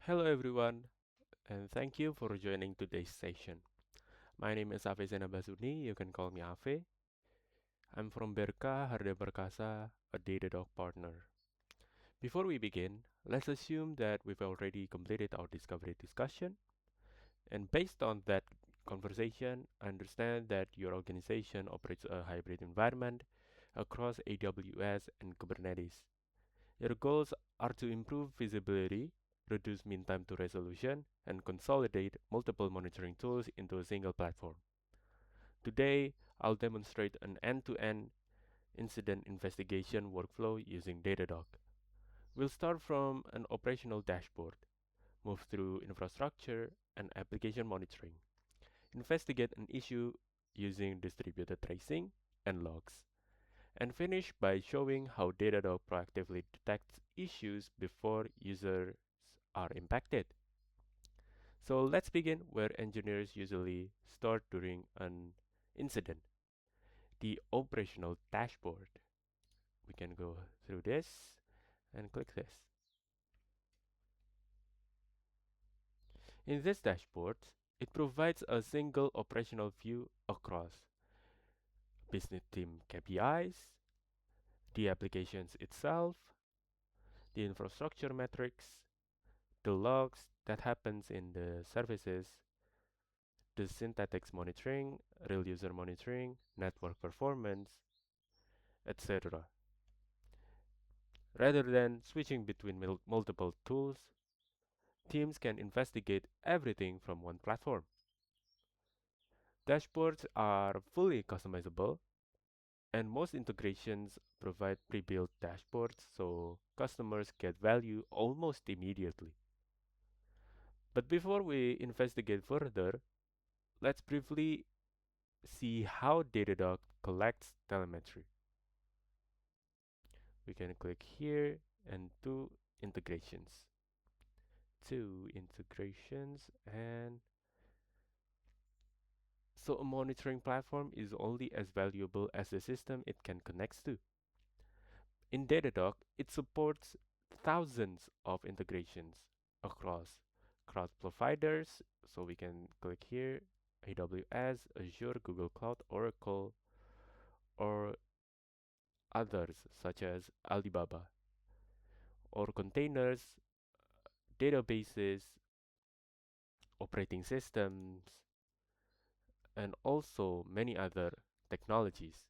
Hello everyone, and thank you for joining today's session. My name is Avecena Basuni, you can call me Ave. I'm from Berka Harda Perkasa, a Datadog partner. Before we begin, let's assume that we've already completed our discovery discussion, and based on that conversation, I understand that your organization operates a hybrid environment across AWS and Kubernetes. Your goals are to improve visibility, reduce mean time to resolution, and consolidate multiple monitoring tools into a single platform. Today, I'll demonstrate an end-to-end incident investigation workflow using Datadog. We'll start from an operational dashboard, move through infrastructure and application monitoring, investigate an issue using distributed tracing and logs, and finish by showing how Datadog proactively detects issues before users are impacted. So let's begin where engineers usually start during an incident, the operational dashboard. We can go through this and click this. In this dashboard, it provides a single operational view across business team KPIs, the applications itself, the infrastructure metrics, the logs that happens in the services, the synthetics monitoring, real user monitoring, network performance, etc. Rather than switching between multiple tools, teams can investigate everything from one platform. Dashboards are fully customizable, and most integrations provide pre-built dashboards so customers get value almost immediately. But before we investigate further, let's briefly see how Datadog collects telemetry. We can click here and do integrations. Two integrations, and so a monitoring platform is only as valuable as the system it can connect to. In Datadog, it supports thousands of integrations across cloud providers. So we can click here, AWS, Azure, Google Cloud, Oracle, or others such as Alibaba, or containers, databases, operating systems, and also many other technologies.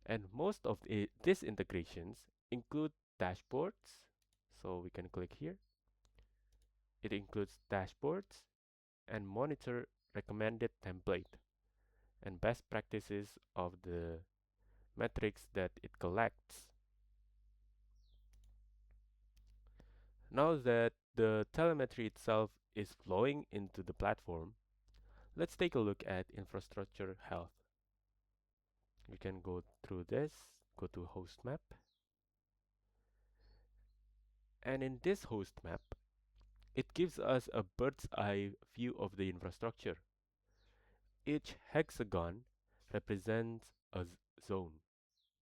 And most of these integrations include dashboards. So we can click here. It includes dashboards and monitor recommended template and best practices of the metrics that it collects. Now that the telemetry itself is flowing into the platform, let's take a look at infrastructure health. We can go through this, go to host map. And in this host map, it gives us a bird's eye view of the infrastructure. Each hexagon represents a zone,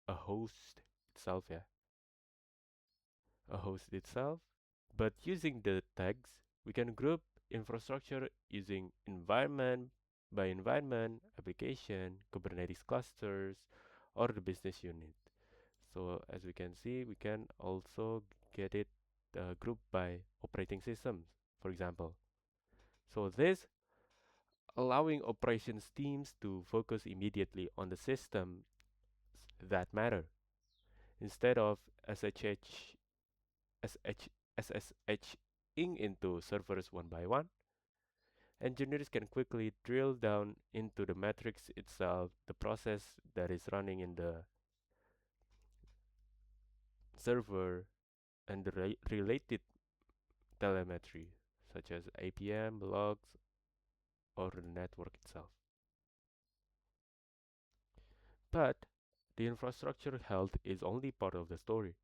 a host itself, yeah, a host itself. But using the tags, we can group infrastructure using environment by environment, application, Kubernetes clusters, or the business unit. So as we can see, we can also get it grouped by operating systems, for example. So this allowing operations teams to focus immediately on the systems that matter instead of SSH, SSHing into servers one by one. Engineers can quickly drill down into the metrics itself, the process that is running in the server, and the related telemetry, such as APM, logs, or the network itself. But the infrastructure health is only part of the story.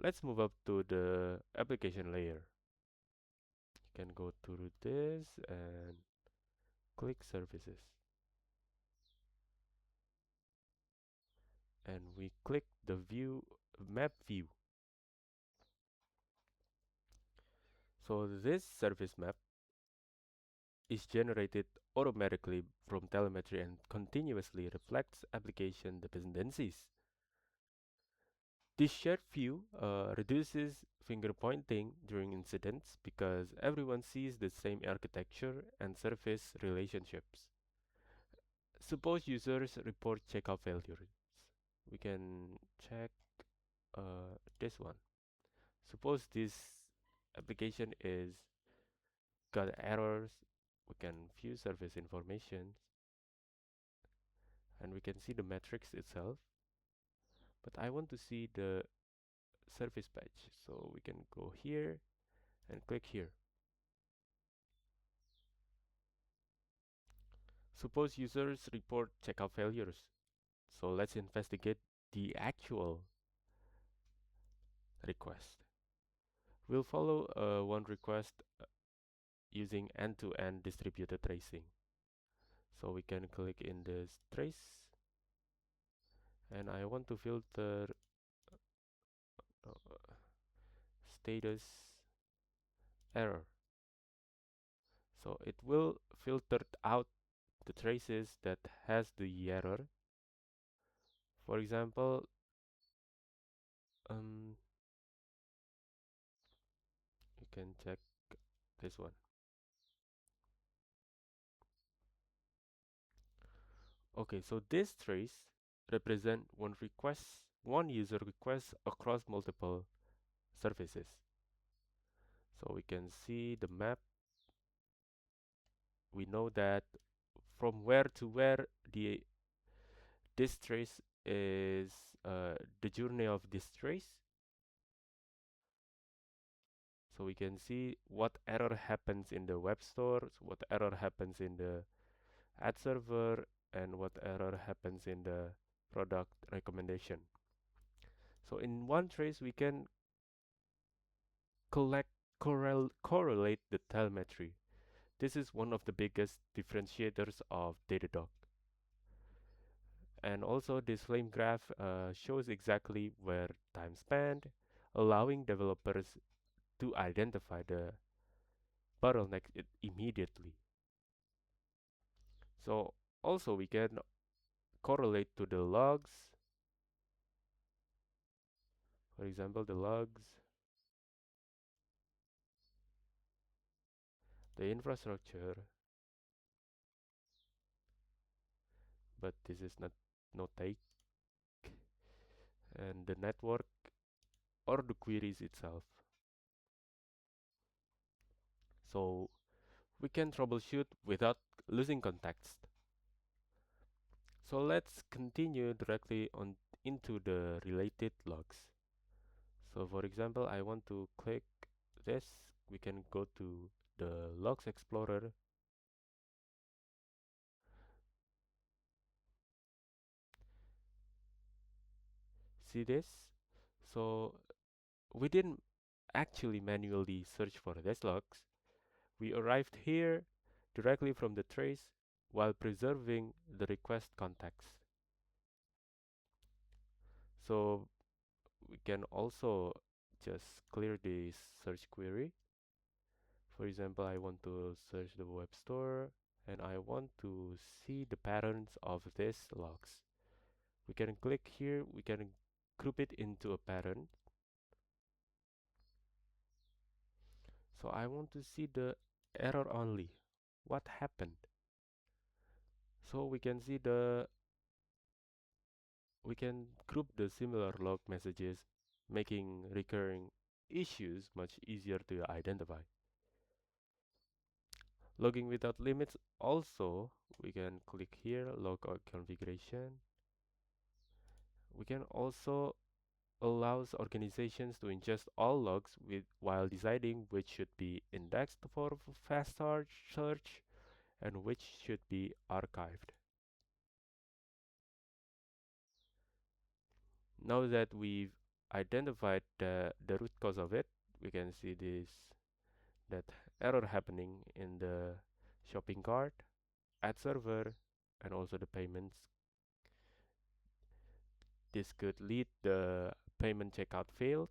Let's move up to the application layer. You can go through this and click services. And we click the view map view. So this service map is generated automatically from telemetry and continuously reflects application dependencies. This shared view reduces finger pointing during incidents because everyone sees the same architecture and service relationships. Suppose users report checkout failures. We can check this one. Suppose this application is got errors. We can view service information and we can see the metrics itself. But I want to see the service page, so we can go here and click here. Suppose users report checkout failures. So let's investigate the actual request. We'll follow one request using end-to-end distributed tracing. So we can click in this trace and I want to filter status error. So it will filter out the traces that has the error. For example, you can check this one. Okay, so this trace represent one user request across multiple services. So we can see the map. We know that from where to where this trace is the journey of this trace. So we can see what error happens in the web store, what error happens in the ad server, and what error happens in the product recommendation. So in one trace, we can correlate the telemetry. This is one of the biggest differentiators of Datadog. And also this flame graph shows exactly where time spent, allowing developers to identify the bottleneck immediately. So also we can correlate to the logs. For example, the logs, the infrastructure, but this is not no take, and the network or the queries itself. So we can troubleshoot without losing context. So let's continue directly on into the related logs. So for example, I want to click this. We can go to the Logs Explorer. See this? So we didn't actually manually search for these logs. We arrived here directly from the trace while preserving the request context. So we can also just clear this search query. For example, I want to search the web store and I want to see the patterns of these logs. We can click here, we can group it into a pattern. So I want to see the error only. What happened? So we can group the similar log messages, making recurring issues much easier to identify. Logging without limits also, we can click here, log configuration. We can also allows organizations to ingest all logs while deciding which should be indexed for fast search and which should be archived. Now that we've identified the root cause of it, we can see that error happening in the shopping cart, ad server, and also the payments. This could lead the payment checkout failed.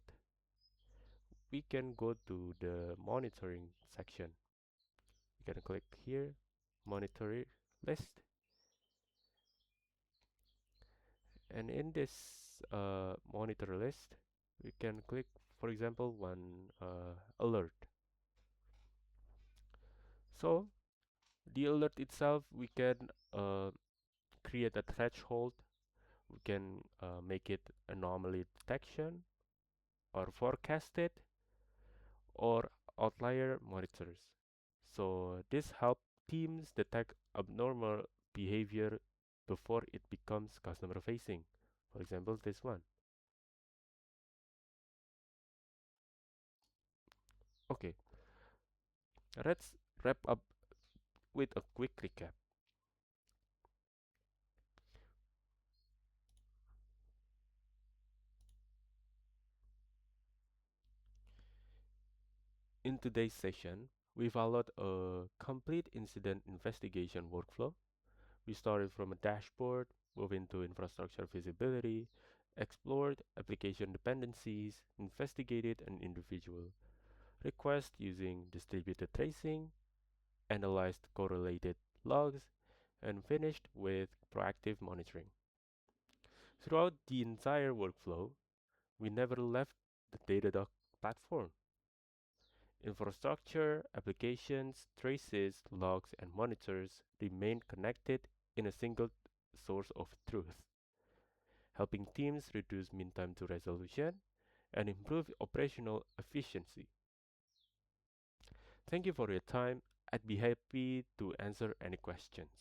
we can go to the monitoring section. We can click here, monitor list, and in this monitor list, we can click, for example, one alert. So the alert itself, we can create a threshold. We can make it anomaly detection or forecasted or outlier monitors. So this help teams detect abnormal behavior before it becomes customer facing. For example, this one. Okay, let's wrap up with a quick recap. In today's session, we followed a complete incident investigation workflow. We started from a dashboard, moved into infrastructure visibility, explored application dependencies, investigated an individual request using distributed tracing, analyzed correlated logs, and finished with proactive monitoring. Throughout the entire workflow, we never left the Datadog platform. Infrastructure, applications, traces, logs, and monitors remain connected in a single source of truth, helping teams reduce mean time to resolution and improve operational efficiency. Thank you for your time. I'd be happy to answer any questions.